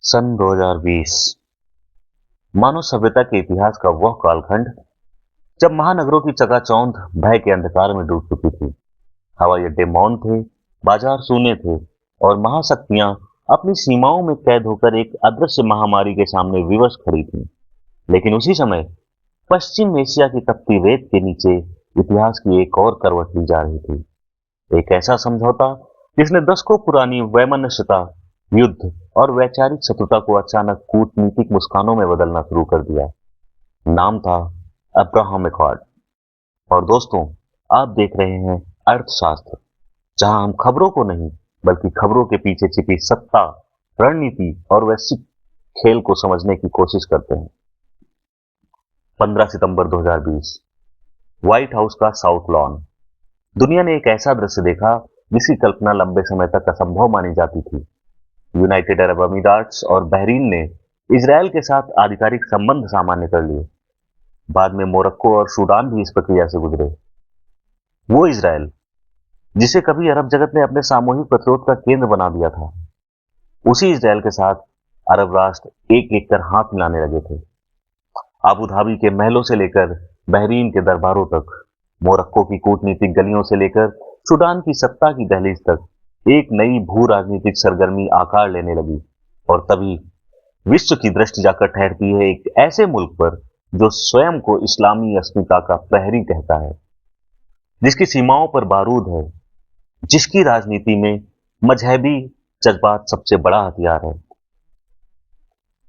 सन 2020 मानव सभ्यता के इतिहास का वह कालखंड जब महानगरों की चकाचौंध भय के अंधकार में डूब चुकी थी। हवाई अड्डे मौन थे, बाजार सूने थे और महाशक्तियां अपनी सीमाओं में कैद होकर एक अदृश्य महामारी के सामने विवश खड़ी थीं। लेकिन उसी समय पश्चिम एशिया की तपती रेत के नीचे इतिहास की एक और करवट ली जा रही थी। एक ऐसा समझौता जिसने दशकों पुरानी वैमनस्यता, युद्ध और वैचारिक शत्रुता को अचानक कूटनीतिक मुस्कानों में बदलना शुरू कर दिया। नाम था अब्राहम एकॉर्ड। और दोस्तों, आप देख रहे हैं अर्थशास्त्र, जहां हम खबरों को नहीं बल्कि खबरों के पीछे छिपी सत्ता, रणनीति और वैश्विक खेल को समझने की कोशिश करते हैं। 15 सितंबर 2020, व्हाइट हाउस का साउथ लॉन। दुनिया ने एक ऐसा दृश्य देखा जिसकी कल्पना लंबे समय तक असंभव मानी जाती थी। यूनाइटेड अरब अमीरात और बहरीन ने इजरायल के साथ आधिकारिक संबंध सामान्य कर लिए। बाद में मोरक्को और सूडान भी इस प्रक्रिया से गुजरे। वो इजरायल जिसे कभी अरब जगत ने अपने सामूहिक प्रतिरोध का केंद्र बना दिया था, उसी इजरायल के साथ अरब राष्ट्र एक एक कर हाथ मिलाने लगे थे। अबू धाबी के महलों से लेकर बहरीन के दरबारों तक, मोरक्को की कूटनीतिक गलियों से लेकर सूडान की सत्ता की दहलीज तक एक नई भू राजनीतिक सरगर्मी आकार लेने लगी। और तभी विश्व की दृष्टि जाकर ठहरती है एक ऐसे मुल्क पर जो स्वयं को इस्लामी अस्मिता का प्रहरी कहता है, जिसकी सीमाओं पर बारूद है, जिसकी राजनीति में मजहबी जज्बात सबसे बड़ा हथियार है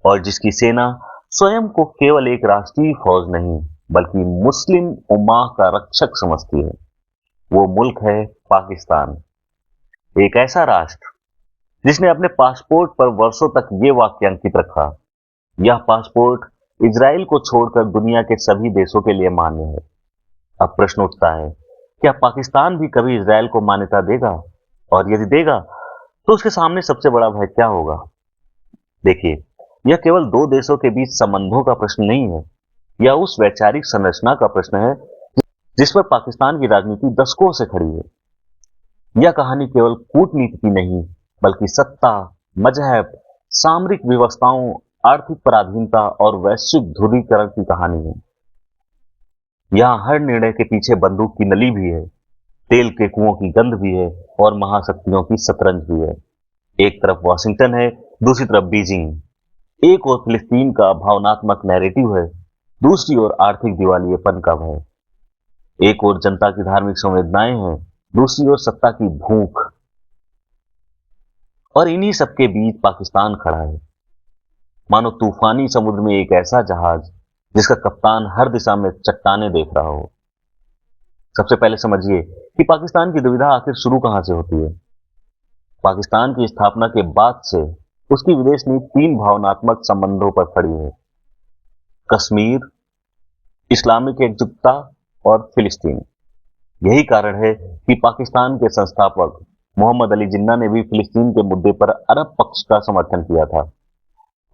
और जिसकी सेना स्वयं को केवल एक राष्ट्रीय फौज नहीं बल्कि मुस्लिम उम्मा का रक्षक समझती है। वो मुल्क है पाकिस्तान, एक ऐसा राष्ट्र जिसने अपने पासपोर्ट पर वर्षों तक ये वाक्य अंकित रखा, यह पासपोर्ट इजराइल को छोड़कर दुनिया के सभी देशों के लिए मान्य है। अब प्रश्न उठता है, क्या पाकिस्तान भी कभी इजराइल को मान्यता देगा? और यदि देगा तो उसके सामने सबसे बड़ा भय क्या होगा? देखिए, यह केवल दो देशों के बीच संबंधों का प्रश्न नहीं है, यह उस वैचारिक संरचना का प्रश्न है जिस पर पाकिस्तान की राजनीति दशकों से खड़ी है। यह कहानी केवल कूटनीति की नहीं बल्कि सत्ता, मजहब, सामरिक व्यवस्थाओं, आर्थिक पराधीनता और वैश्विक ध्रुवीकरण की कहानी है। यहां हर निर्णय के पीछे बंदूक की नली भी है, तेल के कुओं की गंध भी है और महाशक्तियों की शतरंज भी है। एक तरफ वॉशिंगटन है, दूसरी तरफ बीजिंग। एक ओर फिलिस्तीन का भावनात्मक नैरेटिव है, दूसरी ओर आर्थिक दिवालियेपन का भय। एक ओर जनता की धार्मिक संवेदनाएं हैं, दूसरी ओर सत्ता की भूख। और इन्हीं सबके बीच पाकिस्तान खड़ा है, मानो तूफानी समुद्र में एक ऐसा जहाज जिसका कप्तान हर दिशा में चट्टानें देख रहा हो। सबसे पहले समझिए कि पाकिस्तान की दुविधा आखिर शुरू कहां से होती है। पाकिस्तान की स्थापना के बाद से उसकी विदेश नीति तीन भावनात्मक संबंधों पर खड़ी है: कश्मीर, इस्लामिक एकजुटता और फिलिस्तीन। यही कारण है कि पाकिस्तान के संस्थापक मोहम्मद अली जिन्ना ने भी फिलिस्तीन के मुद्दे पर अरब पक्ष का समर्थन किया था।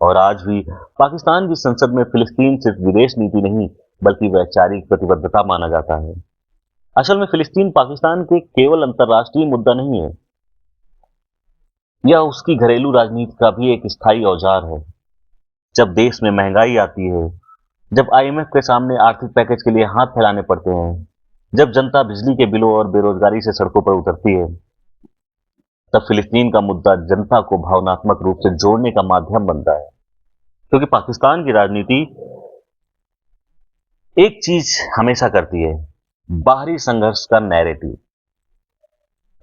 और आज भी पाकिस्तान की संसद में फिलिस्तीन सिर्फ विदेश नीति नहीं बल्कि वैचारिक प्रतिबद्धता माना जाता है। असल में फिलिस्तीन पाकिस्तान के केवल अंतर्राष्ट्रीय मुद्दा नहीं है, यह उसकी घरेलू राजनीति का भी एक स्थायी औजार है। जब देश में महंगाई आती है, जब आईएमएफ के सामने आर्थिक पैकेज के लिए हाथ फैलाने पड़ते हैं, जब जनता बिजली के बिलों और बेरोजगारी से सड़कों पर उतरती है, तब फिलिस्तीन का मुद्दा जनता को भावनात्मक रूप से जोड़ने का माध्यम बनता है। क्योंकि पाकिस्तान की राजनीति एक चीज हमेशा करती है, बाहरी संघर्ष का नैरेटिव।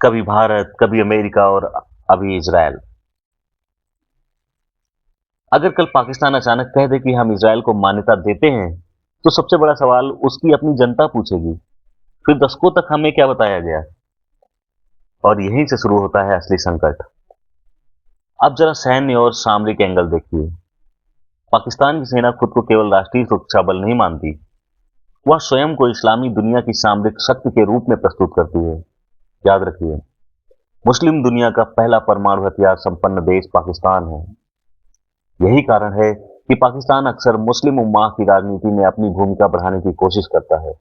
कभी भारत, कभी अमेरिका और अभी इजरायल। अगर कल पाकिस्तान अचानक कह दे कि हम इजरायल को मान्यता देते हैं, तो सबसे बड़ा सवाल उसकी अपनी जनता पूछेगी, फिर दशकों तक हमें क्या बताया गया? और यहीं से शुरू होता है असली संकट। अब जरा सैन्य और सामरिक एंगल देखिए। पाकिस्तान की सेना खुद को केवल राष्ट्रीय सुरक्षा बल नहीं मानती, वह स्वयं को इस्लामी दुनिया की सामरिक शक्ति के रूप में प्रस्तुत करती है। याद रखिए, मुस्लिम दुनिया का पहला परमाणु हथियार संपन्न देश पाकिस्तान है। यही कारण है कि पाकिस्तान अक्सर मुस्लिम उम्मा की राजनीति में अपनी भूमिका बढ़ाने की कोशिश करता है।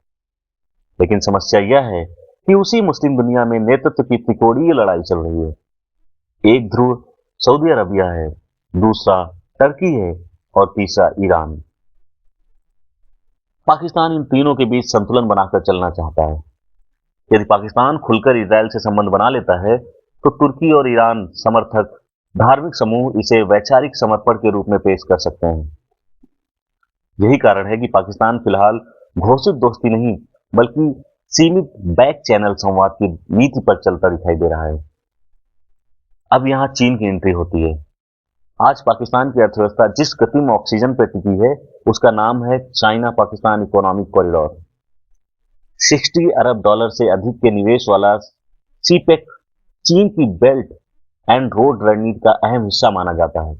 लेकिन समस्या यह है कि उसी मुस्लिम दुनिया में नेतृत्व की त्रिकोणीय लड़ाई चल रही है। एक ध्रुव सऊदी अरबिया है, दूसरा टर्की है और तीसरा ईरान। पाकिस्तान इन तीनों के बीच संतुलन बनाकर चलना चाहता है। यदि पाकिस्तान खुलकर इजरायल से संबंध बना लेता है तो तुर्की और ईरान समर्थक धार्मिक समूह इसे वैचारिक समर्पण के रूप में पेश कर सकते हैं। यही कारण है कि पाकिस्तान फिलहाल घोषित दोस्ती नहीं बल्कि सीमित बैक चैनल संवाद की नीति पर चलता दिखाई दे रहा है। अब यहां चीन की एंट्री होती है। आज पाकिस्तान की अर्थव्यवस्था जिस गति में ऑक्सीजन पर टिकी है उसका नाम है चाइना पाकिस्तान इकोनॉमिक कॉरिडोर। 60 अरब डॉलर से अधिक के निवेश वाला सीपेक चीन की बेल्ट एंड रोड रणनीति का अहम हिस्सा माना जाता है।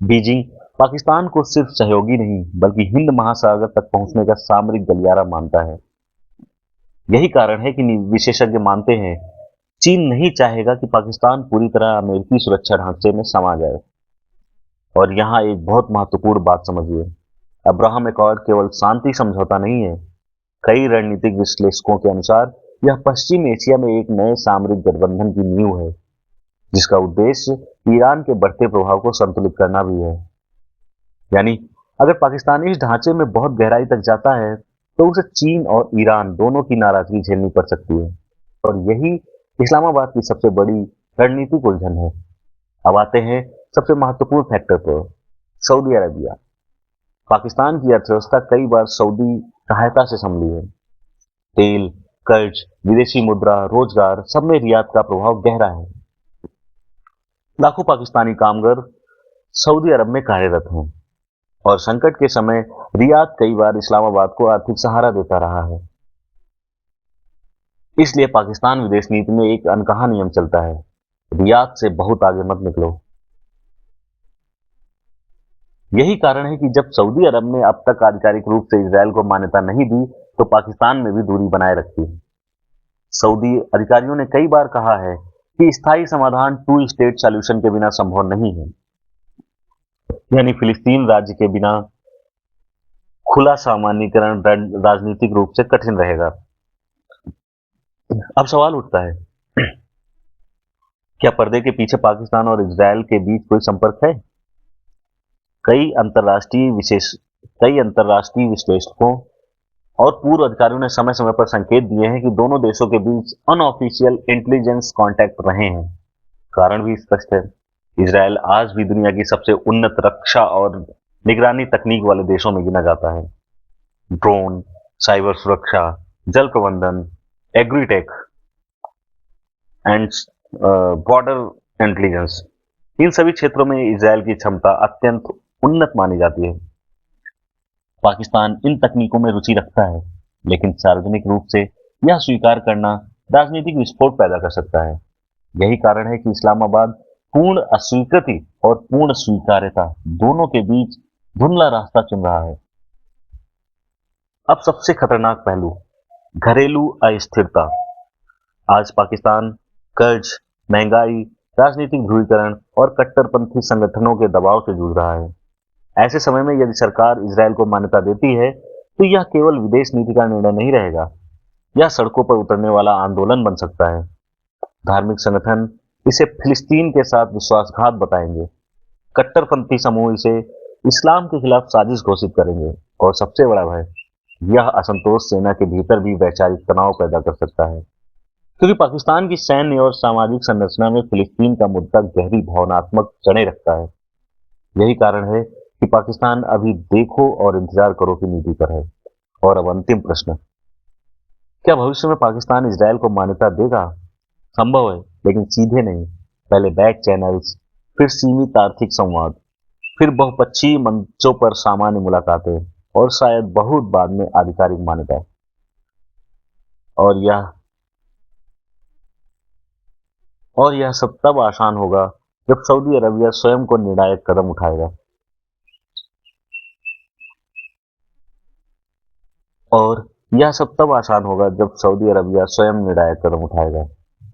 बीजिंग पाकिस्तान को सिर्फ सहयोगी नहीं बल्कि हिंद महासागर तक पहुंचने का सामरिक गलियारा मानता है। यही कारण है कि विशेषज्ञ मानते हैं चीन नहीं चाहेगा कि पाकिस्तान पूरी तरह अमेरिकी सुरक्षा ढांचे में समा जाए। और यहां एक बहुत महत्वपूर्ण बात समझिए, अब्राहम अकॉर्ड केवल शांति समझौता नहीं है। कई रणनीतिक विश्लेषकों के अनुसार यह पश्चिम एशिया में एक नए सामरिक गठबंधन की नींव है जिसका उद्देश्य ईरान के बढ़ते प्रभाव को संतुलित करना भी है। यानी अगर पाकिस्तान इस ढांचे में बहुत गहराई तक जाता है तो उसे चीन और ईरान दोनों की नाराजगी झेलनी पड़ सकती है और यही इस्लामाबाद की सबसे बड़ी रणनीतिक उलझन है। अब आते हैं सबसे महत्वपूर्ण फैक्टर पर, सऊदी अरबिया। पाकिस्तान की अर्थव्यवस्था कई बार सऊदी सहायता से संभली है। तेल, कर्ज, विदेशी मुद्रा, रोजगार सब में रियाद का प्रभाव गहरा है। लाखों पाकिस्तानी कामगार सऊदी अरब में कार्यरत हैं और संकट के समय रियाद कई बार इस्लामाबाद को आर्थिक सहारा देता रहा है। इसलिए पाकिस्तान विदेश नीति में एक अनकहा नियम चलता है, रियाद से बहुत आगे मत निकलो। यही कारण है कि जब सऊदी अरब ने अब तक आधिकारिक रूप से इजरायल को मान्यता नहीं दी तो पाकिस्तान में भी दूरी बनाए रखी है। सऊदी अधिकारियों ने कई बार कहा है कि स्थायी समाधान टू स्टेट सॉल्यूशन के बिना संभव नहीं है, यानी फिलिस्तीन राज्य के बिना खुला सामान्यीकरण राजनीतिक रूप से कठिन रहेगा। अब सवाल उठता है, क्या पर्दे के पीछे पाकिस्तान और इजरायल के बीच कोई संपर्क है? कई अंतर्राष्ट्रीय विश्लेषकों और पूर्व अधिकारियों ने समय समय पर संकेत दिए हैं कि दोनों देशों के बीच अनऑफिशियल इंटेलिजेंस कांटेक्ट रहे हैं। कारण भी स्पष्ट है, इजरायल आज भी दुनिया की सबसे उन्नत रक्षा और निगरानी तकनीक वाले देशों में गिना जाता है। ड्रोन, साइबर सुरक्षा, जल प्रबंधन, एग्रीटेक एंड बॉर्डर इंटेलिजेंस, इन सभी क्षेत्रों में इजरायल की क्षमता अत्यंत उन्नत मानी जाती है। पाकिस्तान इन तकनीकों में रुचि रखता है लेकिन सार्वजनिक रूप से यह स्वीकार करना राजनीतिक विस्फोट पैदा कर सकता है। यही कारण है कि इस्लामाबाद पूर्ण अस्वीकृति और पूर्ण स्वीकार्यता दोनों के बीच धुंधला रास्ता चुन रहा है। अब सबसे खतरनाक पहलू, घरेलू अस्थिरता। आज पाकिस्तान कर्ज, महंगाई, राजनीतिक ध्रुवीकरण और कट्टरपंथी संगठनों के दबाव से जूझ रहा है। ऐसे समय में यदि सरकार इजरायल को मान्यता देती है तो यह केवल विदेश नीति का निर्णय नहीं रहेगा, यह सड़कों पर उतरने वाला आंदोलन बन सकता है। धार्मिक संगठन इसे फिलिस्तीन के साथ विश्वासघात बताएंगे, कट्टरपंथी समूह इसे इस्लाम के खिलाफ साजिश घोषित करेंगे और सबसे बड़ा भय, यह असंतोष सेना के भीतर भी वैचारिक तनाव पैदा कर सकता है, क्योंकि पाकिस्तान की सैन्य और सामाजिक संरचना में फिलिस्तीन का मुद्दा गहरी भावनात्मक जड़ें रखता है। यही कारण है कि पाकिस्तान अभी देखो और इंतजार करो की नीति पर है। और अब अंतिम प्रश्न, क्या भविष्य में पाकिस्तान इजरायल को मान्यता देगा? संभव है, लेकिन सीधे नहीं। पहले बैक चैनल्स, फिर सीमित आर्थिक संवाद, फिर बहुपक्षीय मंचों पर सामान्य मुलाकातें और शायद बहुत बाद में आधिकारिक मान्यता। और यह सब तब आसान होगा जब सऊदी अरबिया स्वयं को निर्णायक कदम उठाएगा।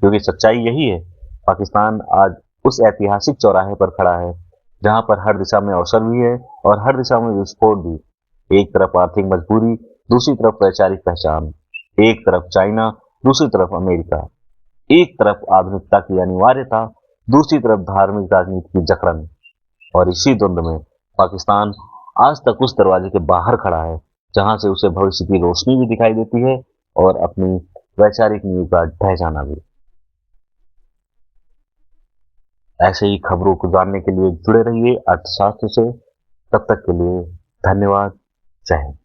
क्योंकि सच्चाई यही है, पाकिस्तान आज उस ऐतिहासिक चौराहे पर खड़ा है जहां पर हर दिशा में अवसर भी है और हर दिशा में विस्फोट भी। एक तरफ आर्थिक मजबूरी, दूसरी तरफ वैचारिक पहचान, एक तरफ चाइना, दूसरी तरफ अमेरिका, एक तरफ आधुनिकता की अनिवार्यता, दूसरी तरफ धार्मिक राजनीति की जकड़न। और इसी द्वंद में पाकिस्तान आज तक उस दरवाजे के बाहर खड़ा है जहां से उसे भविष्य की रोशनी भी दिखाई देती है और अपनी वैचारिक नींव का ढह जाना भी। ऐसे ही खबरों को जानने के लिए जुड़े रहिए अर्थशास्त्र से। तब तक के लिए धन्यवाद। जय हिंद।